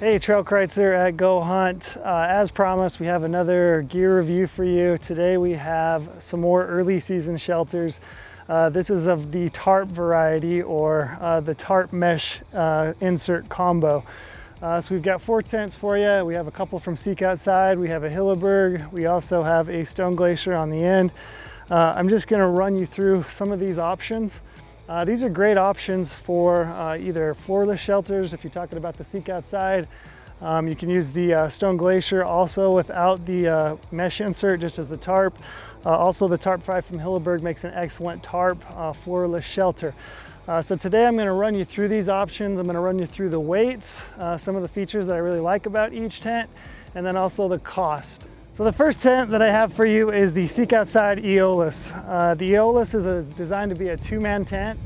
Hey, Trail Kreitzer at goHUNT. As promised, we have another gear review for you. Today we have some more early season shelters. This is of the tarp variety, or the tarp mesh insert combo. So we've got 4 tents for you. We have a couple from Seek Outside. We have a Hilleberg. We also have a Stone Glacier on the end. I'm just gonna run you through some of these options. These are great options for either floorless shelters. If you're talking about the Seek Outside, you can use the Stone Glacier also without the mesh insert, just as the tarp. Also, the Tarp 5 from Hilleberg makes an excellent tarp floorless shelter. So today I'm going to run you through these options. I'm going to run you through the weights, some of the features that I really like about each tent, and then also the cost. So the first tent that I have for you is the Seek Outside Eolus. The Eolus is designed to be a 2-man tent.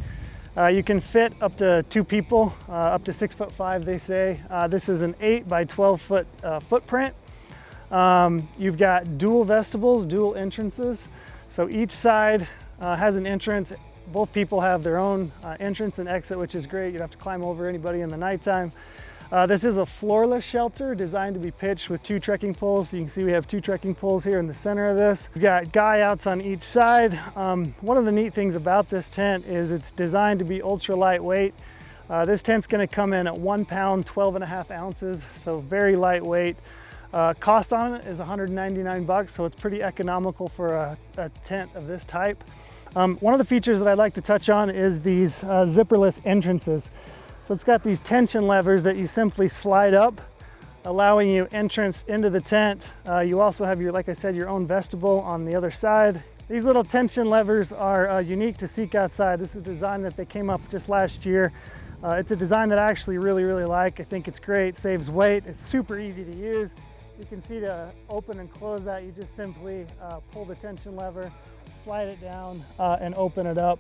You can fit up to 2 people, up to 6'5", they say. This is an 8 by 12 foot footprint. You've got dual vestibules, dual entrances. So each side has an entrance. Both people have their own entrance and exit, which is great. You don't have to climb over anybody in the nighttime. This is a floorless shelter designed to be pitched with 2 trekking poles. So you can see we have 2 trekking poles here in the center of this. We've got guy outs on each side. One of the neat things about this tent is it's designed to be ultra lightweight. This tent's gonna come in at 1 pound, 12.5 ounces, so very lightweight. Cost on it is $199, so it's pretty economical for a tent of this type. One of the features that I'd like to touch on is these zipperless entrances. So it's got these tension levers that you simply slide up, allowing you entrance into the tent. You also have your, like I said, your own vestibule on the other side. These little tension levers are unique to Seek Outside. This is a design that they came up just last year. It's a design that I actually really like. I think it's great, saves weight, it's super easy to use. You can see to open and close that, you just simply pull the tension lever, slide it down, and open it up,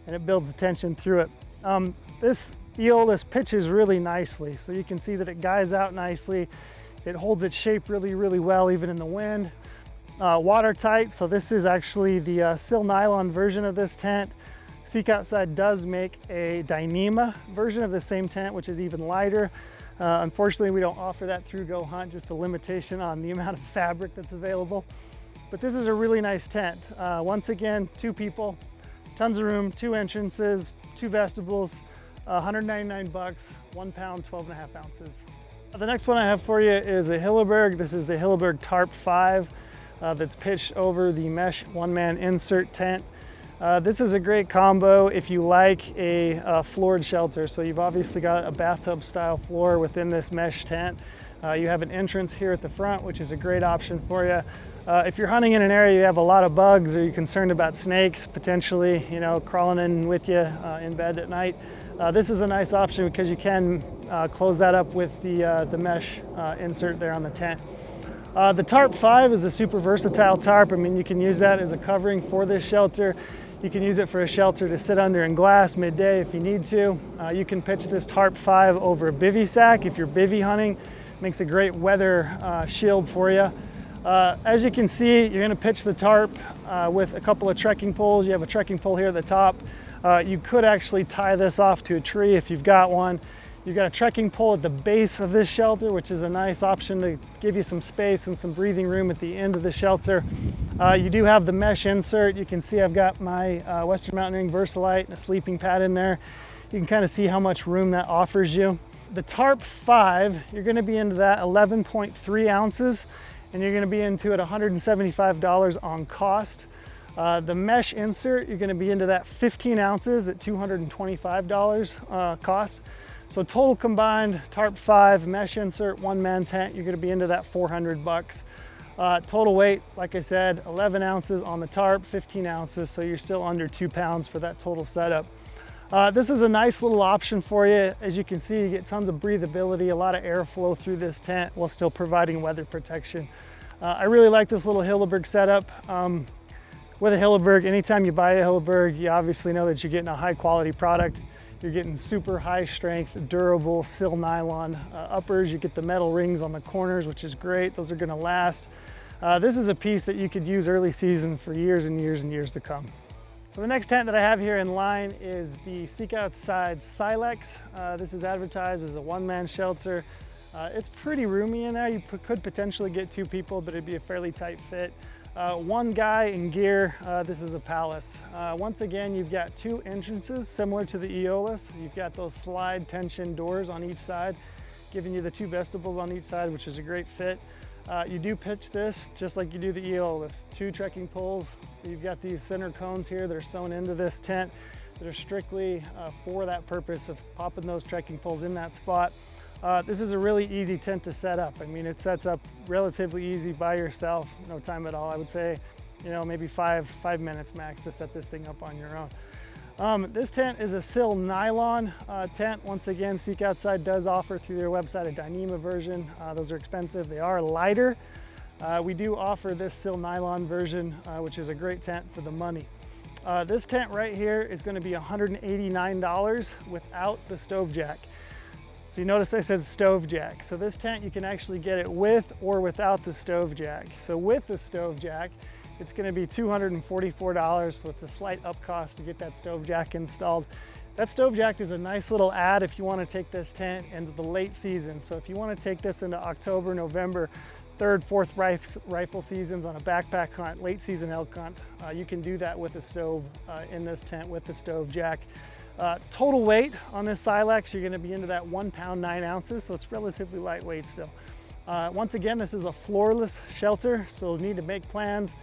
and it builds the tension through it. This Eolus pitches really nicely, so you can see that it guys out nicely. It holds its shape really well, even in the wind. Watertight, so this is actually the Sil nylon version of this tent. Seek Outside does make a Dyneema version of the same tent, which is even lighter. Unfortunately, we don't offer that through goHUNT, just a limitation on the amount of fabric that's available. But this is a really nice tent. Once again, 2 people, tons of room, 2 entrances, 2 vestibules, $199, 1 pound, 12.5 ounces. The next one I have for you is a Hilleberg. This is the Hilleberg Tarp 5 that's pitched over the mesh 1-man insert tent. This is a great combo if you like a floored shelter. So you've obviously got a bathtub style floor within this mesh tent. You have an entrance here at the front, which is a great option for you. If you're hunting in an area you have a lot of bugs, or you're concerned about snakes potentially, you know, crawling in with you in bed at night, this is a nice option because you can close that up with the mesh insert there on the tent. The Tarp 5 is a super versatile tarp. I mean, you can use that as a covering for this shelter. You can use it for a shelter to sit under in glass midday if you need to. You can pitch this Tarp 5 over a bivy sack if you're bivy hunting. Makes a great weather shield for you. As you can see, you're gonna pitch the tarp with a couple of trekking poles. You have a trekking pole here at the top. You could actually tie this off to a tree if you've got one. You've got a trekking pole at the base of this shelter, which is a nice option to give you some space and some breathing room at the end of the shelter. You do have the mesh insert. You can see I've got my Western Mountaineering Versalite and a sleeping pad in there. You can kind of see how much room that offers you. The Tarp 5, you're gonna be into that 11.3 ounces, and you're gonna be into it $175 on cost. The mesh insert, you're gonna be into that 15 ounces at $225 cost. So total combined, Tarp 5, mesh insert, 1-man tent, you're gonna be into that $400. Total weight, like I said, 11 ounces on the tarp, 15 ounces, so you're still under 2 pounds for that total setup. This is a nice little option for you. As you can see, you get tons of breathability, a lot of airflow through this tent while still providing weather protection. I really like this little Hilleberg setup. With a Hilleberg, anytime you buy a Hilleberg, you obviously know that you're getting a high quality product. You're getting super high strength, durable Sil nylon uppers. You get the metal rings on the corners, which is great. Those are gonna last. This is a piece that you could use early season for years and years and years to come. So the next tent that I have here in line is the Sneak Outside Silex. This is advertised as a one-man shelter. It's pretty roomy in there. You could potentially get 2 people, but it'd be a fairly tight fit. 1 guy in gear. This is a palace. Once again, you've got 2 entrances similar to the Eolus. You've got those slide tension doors on each side, giving you the 2 vestibules on each side, which is a great fit. You do pitch this just like you do the Eolus. 2 trekking poles. You've got these center cones here that are sewn into this tent that are strictly for that purpose of popping those trekking poles in that spot. This is a really easy tent to set up. I mean, it sets up relatively easy by yourself, no time at all. I would say, you know, maybe 5 minutes max to set this thing up on your own. This tent is a Sil nylon tent. Once again, Seek Outside does offer through their website a Dyneema version. Those are expensive. They are lighter. We do offer this Sil nylon version, which is a great tent for the money. This tent right here is going to be $189 without the stove jack. So you notice I said stove jack. So this tent, you can actually get it with or without the stove jack. So with the stove jack, it's going to be $244. So it's a slight up cost to get that stove jack installed. That stove jack is a nice little add if you want to take this tent into the late season. So if you want to take this into October, November, 3rd, 4th rifle seasons on a backpack hunt, late season elk hunt, you can do that with a stove in this tent with the stove jack. Total weight on this Silex, you're going to be into that 1 pound 9 ounces, so it's relatively lightweight still. Once again, this is a floorless shelter, so you'll need to make plans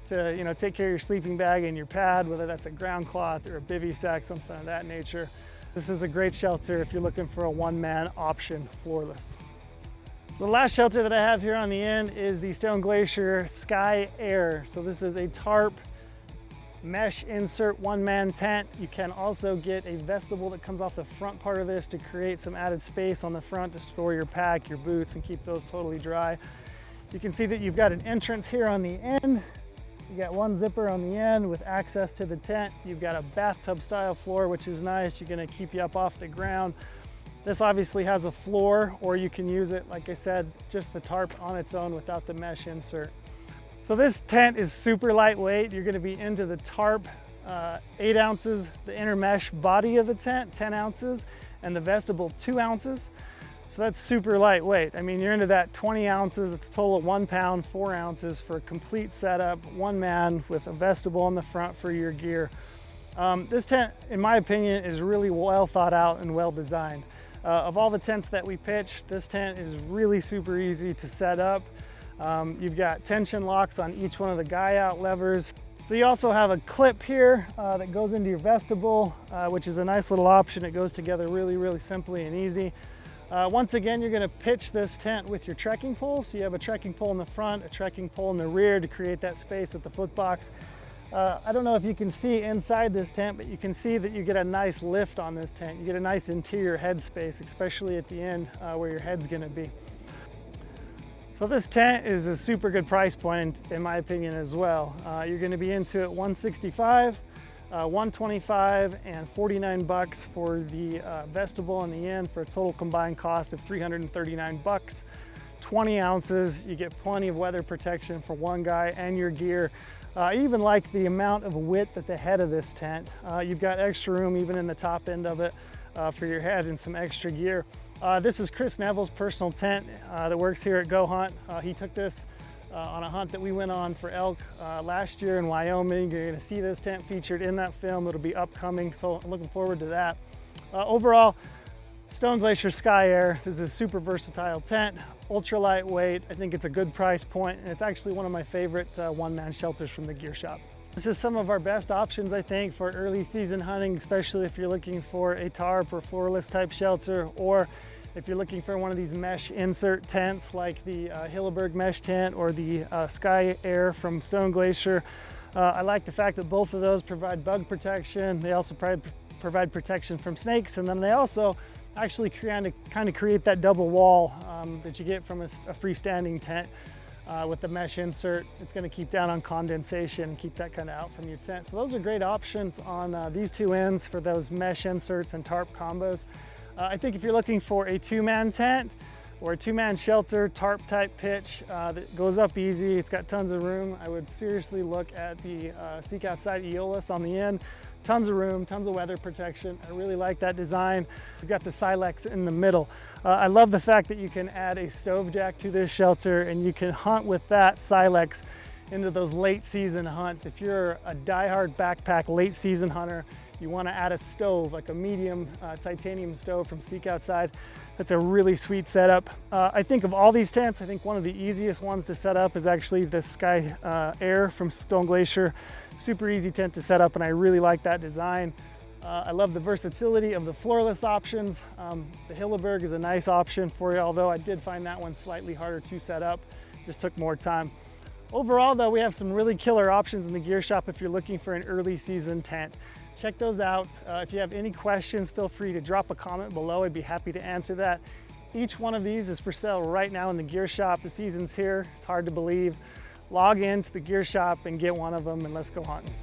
to take care of your sleeping bag and your pad, whether that's a ground cloth or a bivy sack, something of that nature. This is a great shelter if you're looking for a one-man option, floorless. So the last shelter that I have here on the end is the Stone Glacier Skyair. So this is a tarp mesh insert one-man tent. You can also get a vestibule that comes off the front part of this to create some added space on the front to store your pack, your boots, and keep those totally dry. You can see that you've got an entrance here on the end. You got 1 zipper on the end with access to the tent. You've got a bathtub style floor, which is nice. You're gonna keep you up off the ground. This obviously has a floor, or you can use it, like I said, just the tarp on its own without the mesh insert. So this tent is super lightweight. You're gonna be into the tarp, 8 ounces, the inner mesh body of the tent, 10 ounces, and the vestibule 2 ounces. So that's super lightweight. I mean, you're into that 20 ounces. It's a total of 1 pound, 4 ounces for a complete setup, one man with a vestibule on the front for your gear. This tent, in my opinion, is really well thought out and well designed. Of all the tents that we pitched, this tent is really super easy to set up. You've got tension locks on each one of the guy out levers. So you also have a clip here that goes into your vestibule, which is a nice little option. It goes together really, really simply and easy. Once again, you're gonna pitch this tent with your trekking pole. So you have a trekking pole in the front, a trekking pole in the rear to create that space at the foot box. I don't know if you can see inside this tent, but you can see that you get a nice lift on this tent. You get a nice interior head space, especially at the end where your head's gonna be. So this tent is a super good price point in my opinion as well. You're gonna be into it $165, $125, and $49 for the vestibule in the end for a total combined cost of $339. 20 ounces, you get plenty of weather protection for one guy and your gear. I even like the amount of width at the head of this tent. You've got extra room even in the top end of it for your head and some extra gear. This is Chris Neville's personal tent that works here at goHUNT. He took this on a hunt that we went on for elk last year in Wyoming. You're gonna see this tent featured in that film. It'll be upcoming, so I'm looking forward to that. Overall, Stone Glacier Skyair, this is a super versatile tent, ultra lightweight. I think it's a good price point, and it's actually one of my favorite one-man shelters from the gear shop. This is some of our best options, I think, for early season hunting, especially if you're looking for a tarp or floorless type shelter, or if you're looking for one of these mesh insert tents like the Hilleberg mesh tent or the Skyair from Stone Glacier. I like the fact that both of those provide bug protection. They also provide protection from snakes, and then they also actually kind of create that double wall that you get from a freestanding tent with the mesh insert. It's going to keep down on condensation and keep that kind of out from your tent. So those are great options on these two ends for those mesh inserts and tarp combos. I think if you're looking for a 2-man tent or a 2-man shelter, tarp type pitch that goes up easy. It's got tons of room. I would seriously look at the Seek Outside Eolus on the end. Tons of room, tons of weather protection. I really like that design. We've got the Silex in the middle. I love the fact that you can add a stove jack to this shelter and you can hunt with that Silex into those late season hunts. If you're a diehard backpack late season hunter, you want to add a stove, like a medium titanium stove from Seek Outside. That's a really sweet setup. I think of all these tents, I think one of the easiest ones to set up is actually the Skyair from Stone Glacier. Super easy tent to set up, and I really like that design. I love the versatility of the floorless options. The Hilleberg is a nice option for you, although I did find that one slightly harder to set up. Just took more time. Overall though, we have some really killer options in the gear shop if you're looking for an early season tent. Check those out. If you have any questions, feel free to drop a comment below. I'd be happy to answer that. Each one of these is for sale right now in the gear shop. The season's here, it's hard to believe. Log in to the gear shop and get one of them, and let's go hunting.